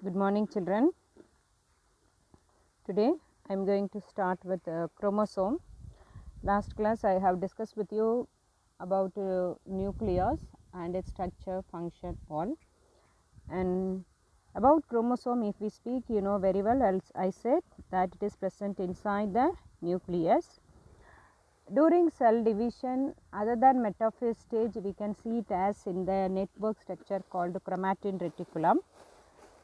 Good morning, children. Today I am going to start with chromosome. Last class I have discussed with you about nucleus and its structure, function, all. And about chromosome, if we speak, you know very well, else I said that it is present inside the nucleus. During cell division, other than metaphase stage, we can see it as in the network structure called chromatin reticulum.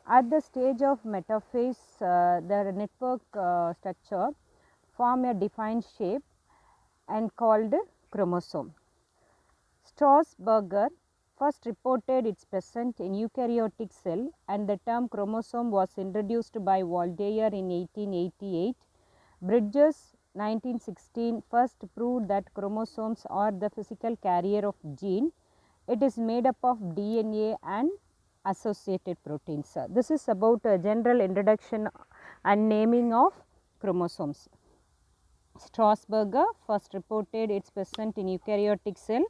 At the stage of metaphase, the network structure form a defined shape and called chromosome. Strasburger first reported its presence in eukaryotic cell, and the term chromosome was introduced by Waldeyer in 1888. Bridges 1916 first proved that chromosomes are the physical carrier of gene. It is made up of DNA and associated proteins. This is about a general introduction and naming of chromosomes. Strasburger first reported its presence in eukaryotic cell,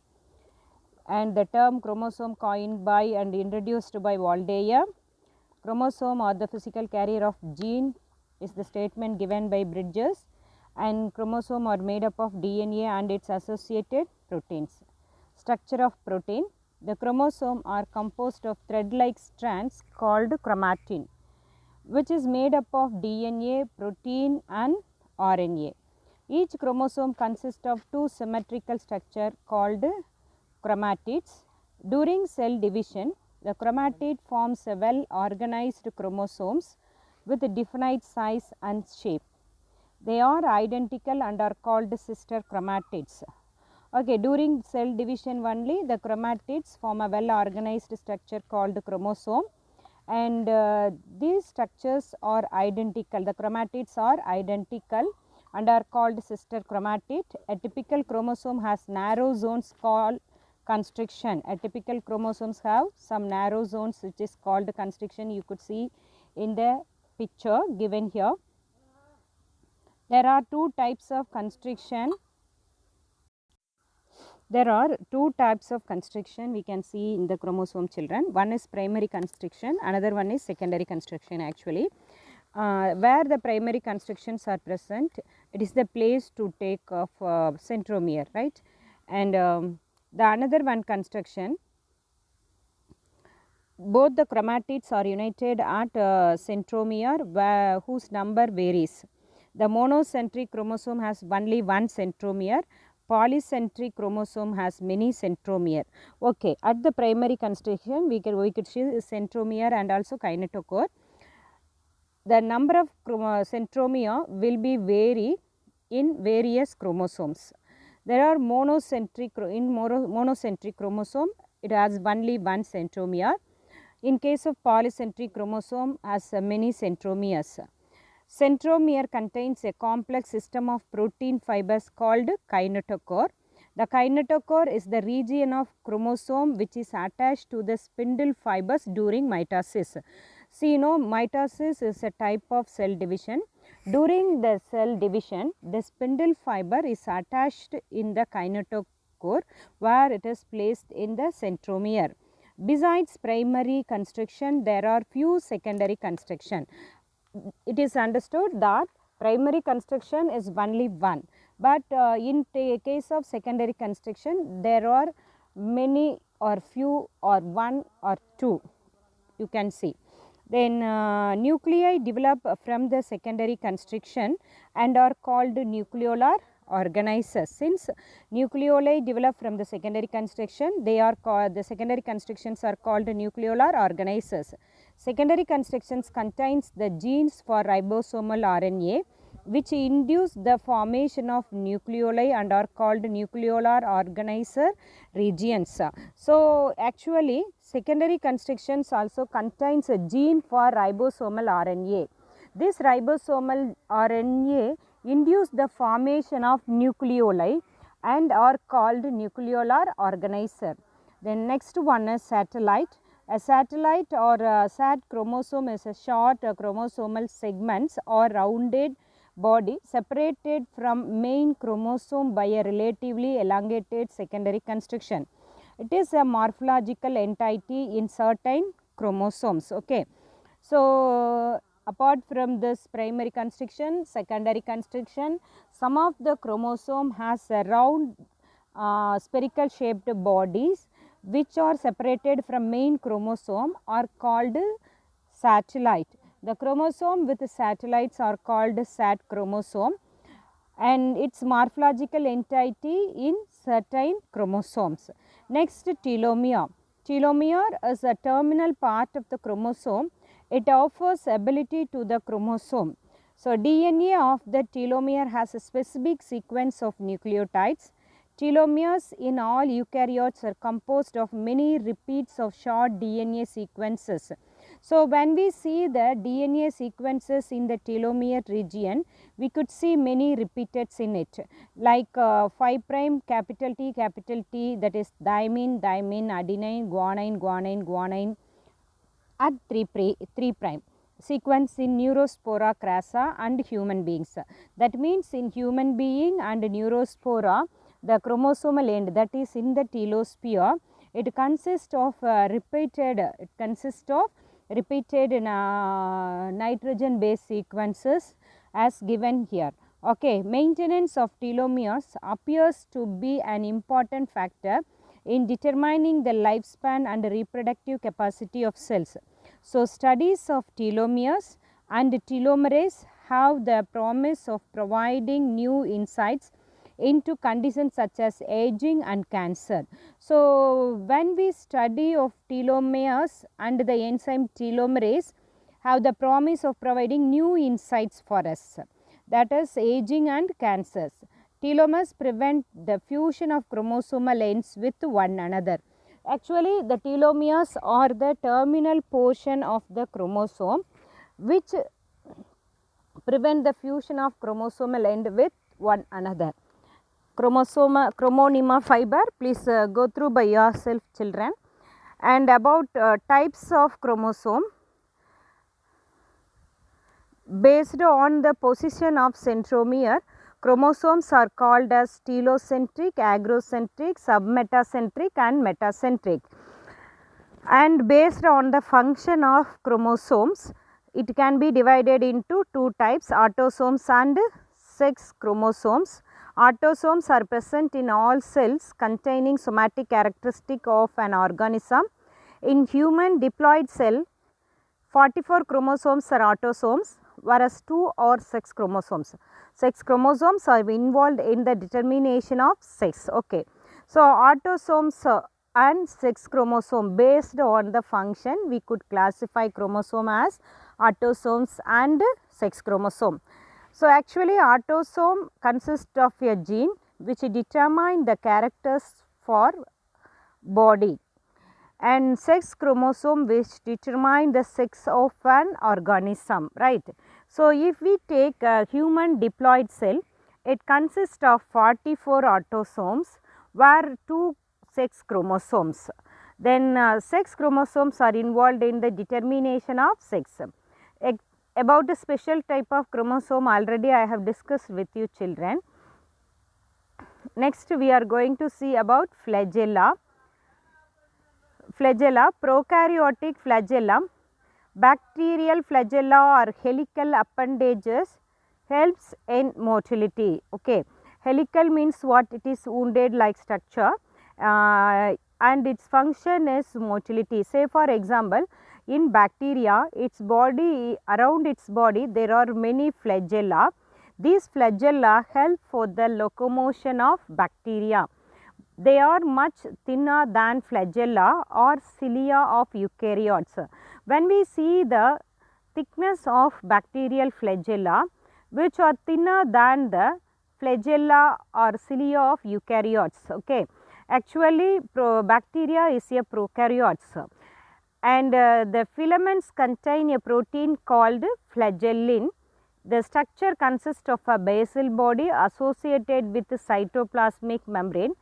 and the term chromosome coined by and introduced by Waldeyer. Chromosome or the physical carrier of gene is the statement given by Bridges, and chromosome are made up of DNA and its associated proteins. Structure of protein. The chromosome are composed of thread-like strands called chromatin, which is made up of DNA, protein and RNA. Each chromosome consists of two symmetrical structures called chromatids. During cell division, the chromatid forms a well organized chromosomes with a definite size and shape. They are identical and are called sister chromatids. Okay, during cell division only, the chromatids form a well organized structure called chromosome, and these structures are identical. The chromatids are identical and are called sister chromatid. A typical chromosome has narrow zones called constriction. A typical chromosomes have some narrow zones which is called constriction. You could see in the picture given here. There are two types of constriction. There are two types of constriction we can see in the chromosome, children. One is primary constriction, another one is secondary constriction actually. Where the primary constrictions are present, it is the place to take of centromere, right? And the another one constriction, both the chromatids are united at centromere whose number varies. The monocentric chromosome has only one centromere. Polycentric chromosome has many centromere. Okay, at the primary constriction we could see centromere and also kinetochore. The number of centromere will be vary in various chromosomes. There are monocentric chromosome, it has only one centromere. In case of polycentric chromosome has many centromeres. Centromere contains a complex system of protein fibers called kinetochore. The kinetochore is the region of chromosome which is attached to the spindle fibers during mitosis. See, you know, mitosis is a type of cell division. During the cell division, the spindle fiber is attached in the kinetochore where it is placed in the centromere. Besides primary constriction, there are few secondary constriction. It is understood that primary constriction is only one, but in case of secondary constriction, there are many or few or one or two, you can see. Then nuclei develop from the secondary constriction and are called nucleolar organizers. Since nucleoli develop from the secondary constriction, they are called, the secondary constrictions are called nucleolar organizers. Secondary constrictions contains the genes for ribosomal RNA which induce the formation of nucleoli and are called nucleolar organizer regions. So actually secondary constrictions also contains a gene for ribosomal RNA. This ribosomal RNA induce the formation of nucleoli and are called nucleolar organizer. Then next one is satellite. A satellite or a SAT chromosome is a short chromosomal segments or rounded body separated from main chromosome by a relatively elongated secondary constriction. It is a morphological entity in certain chromosomes. Okay. So, apart from this primary constriction, secondary constriction, some of the chromosome has a round spherical shaped bodies which are separated from main chromosome are called satellite. The chromosome with satellites are called sat chromosome, and its morphological entity in certain chromosomes. Next, telomere. Telomere is a terminal part of the chromosome. It offers ability to the chromosome. So, DNA of the telomere has a specific sequence of nucleotides. Telomeres in all eukaryotes are composed of many repeats of short DNA sequences. So, when we see the DNA sequences in the telomere region, we could see many repeateds in it, like 5 prime capital T, that is thymine, adenine, guanine at 3 prime sequence in Neurospora crassa and human beings. That means in human being and Neurospora, the chromosomal end, that is in the telosphere, it consists of repeated nitrogen based sequences as given here. Okay, maintenance of telomeres appears to be an important factor in determining the lifespan and reproductive capacity of cells. So, studies of telomeres and telomerase have the promise of providing new insights into conditions such as aging and cancer. So, when we study of telomeres and the enzyme telomerase have the promise of providing new insights for us, that is aging and cancers. Telomeres prevent the fusion of chromosomal ends with one another. Actually, the telomeres are the terminal portion of the chromosome which prevent the fusion of chromosomal end with one another. Chromonema fiber, please go through by yourself, children. And about types of chromosome, based on the position of centromere, chromosomes are called as telocentric, agrocentric, submetacentric and metacentric. And based on the function of chromosomes, it can be divided into two types, autosomes and sex chromosomes. Autosomes are present in all cells containing somatic characteristic of an organism. In human diploid cell, 44 chromosomes are autosomes, whereas 2 are sex chromosomes. Sex chromosomes are involved in the determination of sex. Okay. So, autosomes and sex chromosome, based on the function, we could classify chromosome as autosomes and sex chromosome. So, actually autosome consists of a gene which determine the characters for body, and sex chromosome which determine the sex of an organism, right. So, if we take a human diploid cell, it consists of 44 autosomes where 2 sex chromosomes. Then sex chromosomes are involved in the determination of sex. About a special type of chromosome already I have discussed with you, children. Next we are going to see about flagella. Flagella, prokaryotic flagellum, bacterial flagella or helical appendages helps in motility. Okay. Helical means what? It is wounded like structure and its function is motility. Say for example, in bacteria, its body, around its body there are many flagella. These flagella help for the locomotion of bacteria. They are much thinner than flagella or cilia of eukaryotes. When we see the thickness of bacterial flagella, which are thinner than the flagella or cilia of eukaryotes. Okay. Actually, bacteria is a prokaryotes, and the filaments contain a protein called flagellin. The structure consists of a basal body associated with the cytoplasmic membrane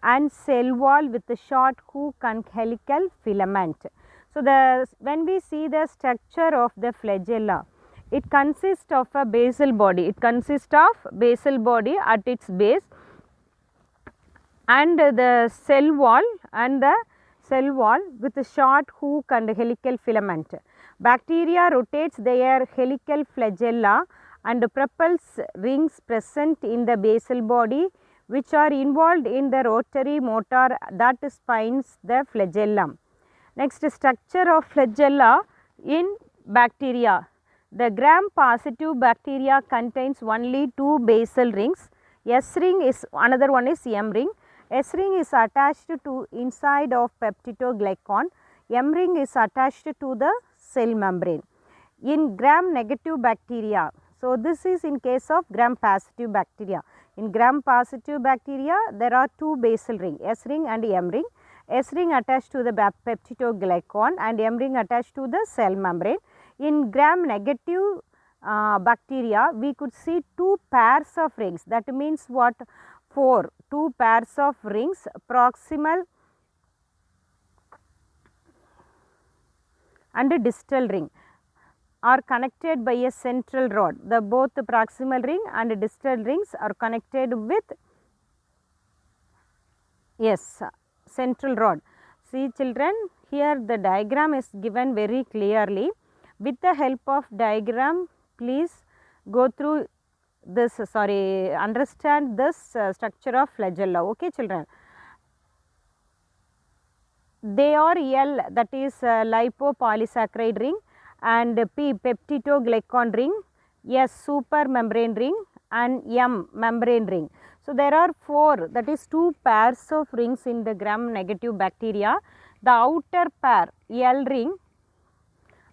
and cell wall with a short hook and helical filament. So, when we see the structure of the flagella, it consists of a basal body. It consists of basal body at its base and the cell wall with a short hook and helical filament. Bacteria rotates their helical flagella and propels rings present in the basal body which are involved in the rotary motor that spines the flagellum. Next, structure of flagella in bacteria. The gram-positive bacteria contains only two basal rings. S ring is another one is M ring. S ring is attached to inside of peptidoglycan. M ring is attached to the cell membrane. In gram-negative bacteria, so this is in case of gram-positive bacteria. In gram-positive bacteria, there are two basal ring, S ring and M ring. S ring attached to the peptidoglycan and M ring attached to the cell membrane. In gram-negative bacteria, we could see two pairs of rings. That means what? Two pairs of rings, proximal and distal ring are connected by a central rod. The both proximal ring and distal rings are connected with central rod. See children, here the diagram is given very clearly. With the help of diagram, please go through this, understand this structure of flagella, okay children. They are L, that is lipopolysaccharide ring, and P, peptidoglycan ring, S, super membrane ring, and M, membrane ring. So, there are four, that is two pairs of rings in the gram-negative bacteria. The outer pair, L ring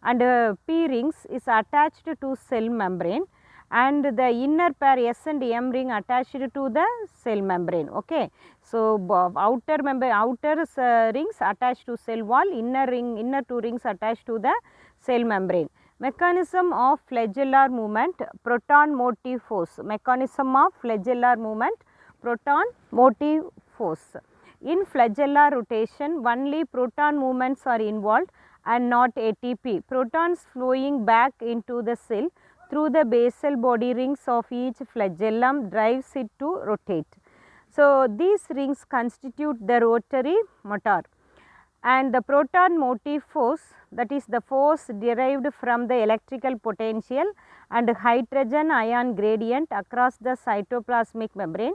and P rings, is attached to cell membrane, and the inner pair S and M ring attached to the cell membrane. Okay. So, outer rings attached to cell wall, inner two rings attached to the cell membrane. Mechanism of flagellar movement, proton motive force. Mechanism of flagellar movement, proton motive force. In flagellar rotation, only proton movements are involved and not ATP. Protons flowing back into the cell through the basal body rings of each flagellum drives it to rotate. So, these rings constitute the rotary motor, and the proton motive force, that is the force derived from the electrical potential and hydrogen ion gradient across the cytoplasmic membrane,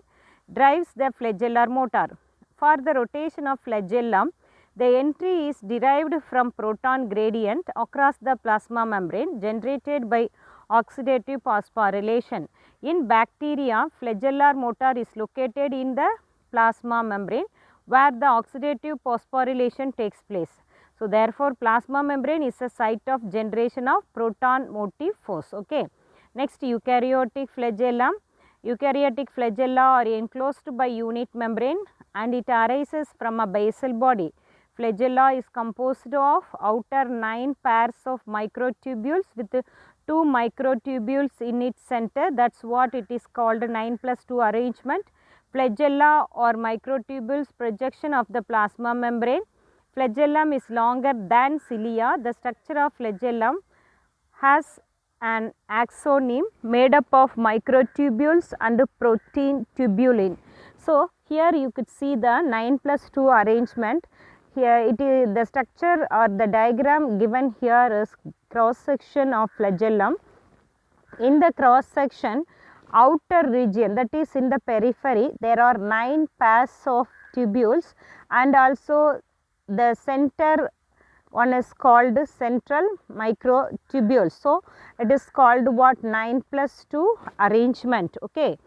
drives the flagellar motor. For the rotation of flagellum, the entry is derived from proton gradient across the plasma membrane generated by oxidative phosphorylation. In bacteria, flagellar motor is located in the plasma membrane where the oxidative phosphorylation takes place. So, therefore, plasma membrane is a site of generation of proton motive force. Okay. Next, eukaryotic flagellum. Eukaryotic flagella are enclosed by unit membrane and it arises from a basal body. Flagella is composed of outer 9 pairs of microtubules with 2 microtubules in its center. That is what it is called 9+2 arrangement. Flagella or microtubules projection of the plasma membrane. Flagellum is longer than cilia. The structure of flagellum has an axoneme made up of microtubules and protein tubulin. So, here you could see the 9+2 arrangement. Here it is the structure or the diagram given here is cross section of flagellum. In the cross section, outer region, that is in the periphery, there are 9 pairs of tubules, and also the center one is called central microtubule. So, it is called what? 9+2 arrangement. Okay.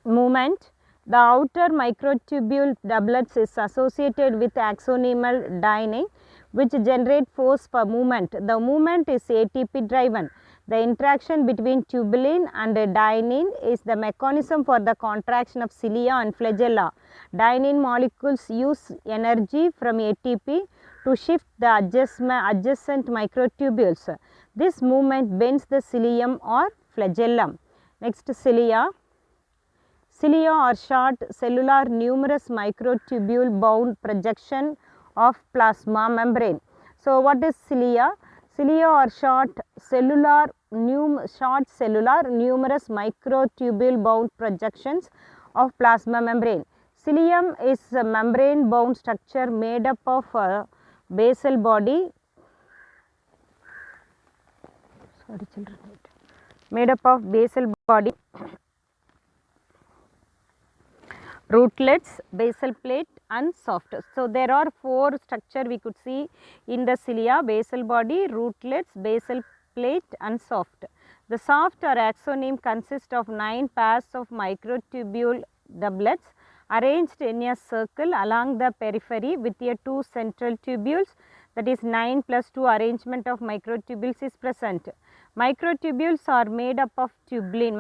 Movement. The outer microtubule doublets is associated with axonemal dyning which generate force for movement. The movement is ATP driven. The interaction between tubulin and dynein is the mechanism for the contraction of cilia and flagella. Dynein molecules use energy from ATP to shift the adjacent microtubules. This movement bends the cilium or flagellum. Next, cilia. Cilia are short cellular numerous microtubule bound projection of plasma membrane. So, what is cilia? Cilia are short cellular numerous microtubule bound projections of plasma membrane. Cilium is a membrane bound structure made up of basal body, sorry children, made up of basal body, rootlets, basal plate and soft. So, there are 4 structure we could see in the cilia: basal body, rootlets, basal plate and soft. The soft or axoneme consists of 9 pairs of microtubule doublets arranged in a circle along the periphery with a 2 central tubules, that is 9 plus 2 arrangement of microtubules is present. Microtubules are made up of tubulin.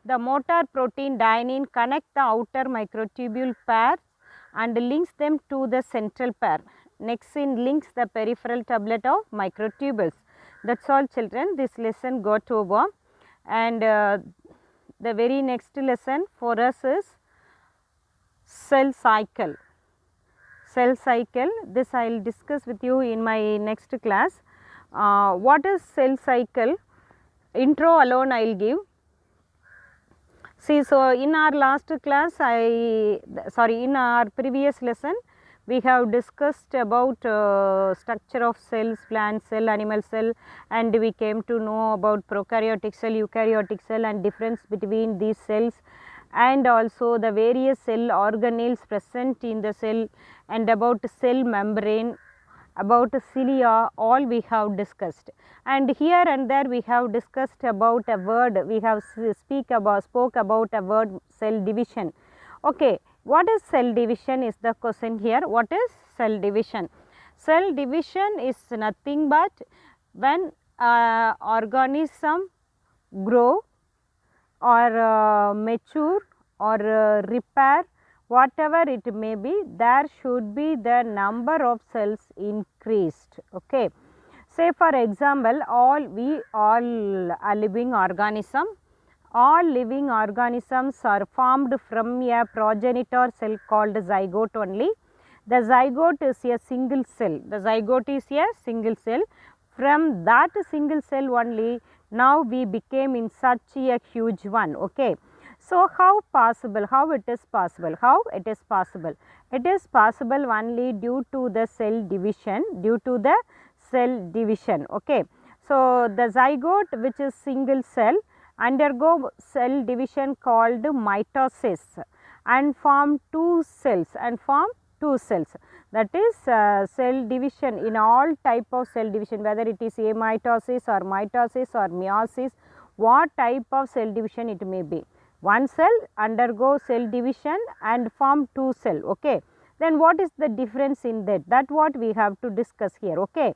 The motor protein dynein connect the outer microtubule pairs and links them to the central pair. Nexin links the peripheral doublet of microtubules. That is all children, this lesson got over, and the very next lesson for us is cell cycle. This I will discuss with you in my next class. What is cell cycle? Intro alone I will give. See, so in our last class, in our previous lesson, we have discussed about structure of cells, plant cell, animal cell, and we came to know about prokaryotic cell, eukaryotic cell and difference between these cells, and also the various cell organelles present in the cell, and about cell membrane, about cilia, all we have discussed. And here and there we have discussed about a word, we have spoke about a word, cell division. Okay, what is cell division is the question here. What is cell division? Cell division is nothing but when organism grow or mature or repair, whatever it may be, there should be the number of cells increased. Okay. Say for example, we all are living organism. All living organisms are formed from a progenitor cell called zygote only. The zygote is a single cell. From that single cell only, now we became in such a huge one. Okay. So, how it is possible? It is possible only due to the cell division, okay. So, the zygote, which is single cell, undergo cell division called mitosis and form two cells, that is cell division. In all type of cell division, whether it is amitosis or mitosis or meiosis, what type of cell division it may be, one cell undergo cell division and form two cell. Okay. Then what is the difference in that? That what we have to discuss here. Okay.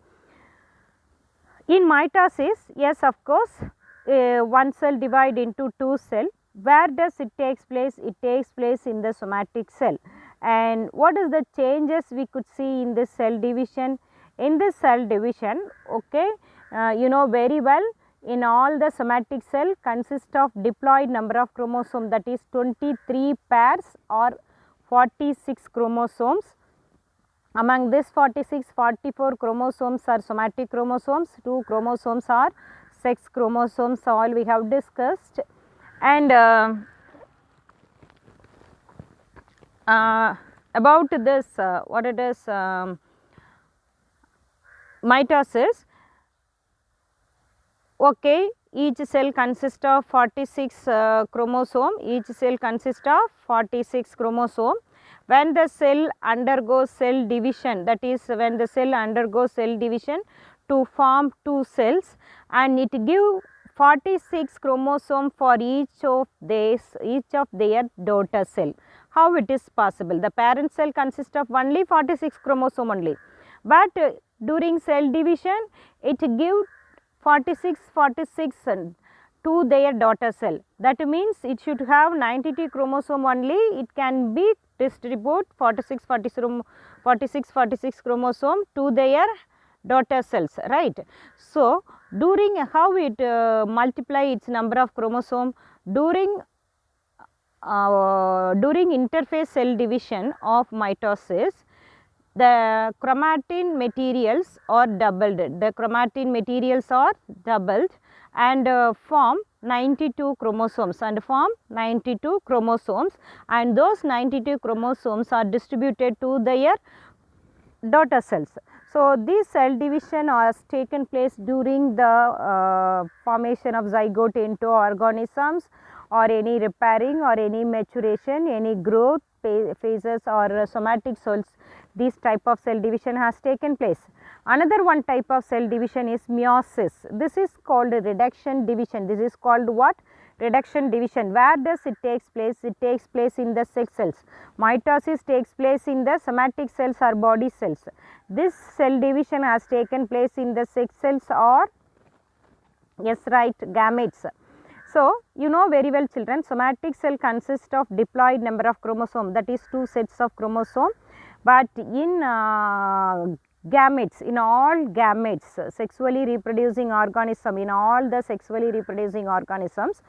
In mitosis, yes, of course, one cell divide into two cell. Where does it takes place? It takes place in the somatic cell. And what is the changes we could see in this cell division? In this cell division, okay, you know very well, in all the somatic cell consist of diploid number of chromosome, that is 23 pairs or 46 chromosomes. Among this 46, 44 chromosomes are somatic chromosomes, 2 chromosomes are sex chromosomes, all we have discussed. And about this, what it is, mitosis. Okay, each cell consists of 46 chromosome, When the cell undergoes cell division, that is when the cell undergoes cell division to form two cells, and it give 46 chromosome for each of their daughter cell. How it is possible? The parent cell consists of only 46 chromosome only, but during cell division it give 46 to their daughter cell. That means it should have 92 chromosome only, it can be distribute 46 chromosome to their daughter cells, right. So, during how it multiply its number of chromosome? During interphase cell division of mitosis, the chromatin materials are doubled, and form 92 chromosomes, and those 92 chromosomes are distributed to their daughter cells. So, this cell division has taken place during the formation of zygote into organisms, or any repairing or any maturation, any growth phases or somatic cells. This type of cell division has taken place. Another one type of cell division is meiosis. This is called reduction division. This is called what? Reduction division. Where does it takes place? It takes place in the sex cells. Mitosis takes place in the somatic cells or body cells. This cell division has taken place in the sex cells or, yes, right, gametes. So, you know very well children, somatic cell consists of diploid number of chromosome, that is 2 sets of chromosome, but in gametes, in all gametes, sexually reproducing organism, in all the sexually reproducing organisms,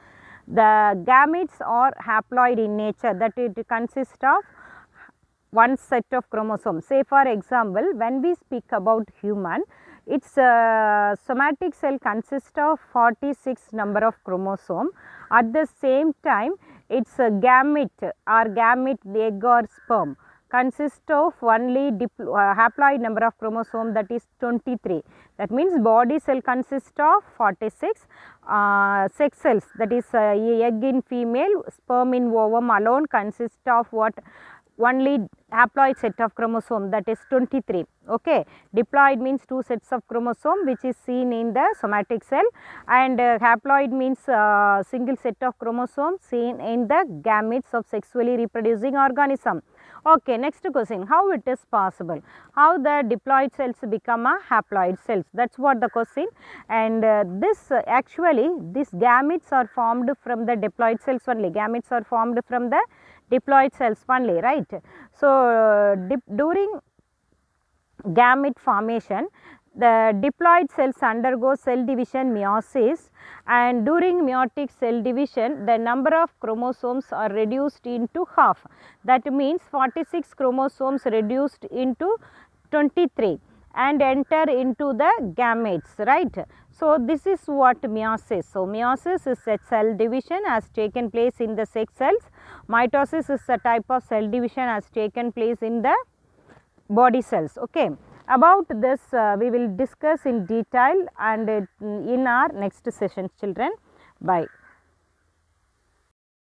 the gametes are haploid in nature, that it consists of one set of chromosomes. Say for example, when we speak about human, its somatic cell consists of 46 number of chromosome. At the same time, its gamete or gamete, egg or sperm, consists of only haploid number of chromosome, that is 23. That means body cell consists of 46, sex cells, that is egg in female, sperm in ovum alone consists of what? Only haploid set of chromosome, that is 23. Okay. Diploid means 2 sets of chromosome which is seen in the somatic cell, and haploid means single set of chromosome seen in the gametes of sexually reproducing organism. Okay, next question, how it is possible? How the diploid cells become a haploid cells? That is what the question, and actually these gametes are formed from the diploid cells only. Gametes are formed from the diploid cells only, right. So, during gamete formation, the diploid cells undergo cell division meiosis, and during meiotic cell division the number of chromosomes are reduced into half. That means 46 chromosomes reduced into 23 and enter into the gametes, right. So, this is what meiosis. So, meiosis is a cell division has taken place in the sex cells. Mitosis is a type of cell division has taken place in the body cells. Okay. About this we will discuss in detail and in our next session children. Bye.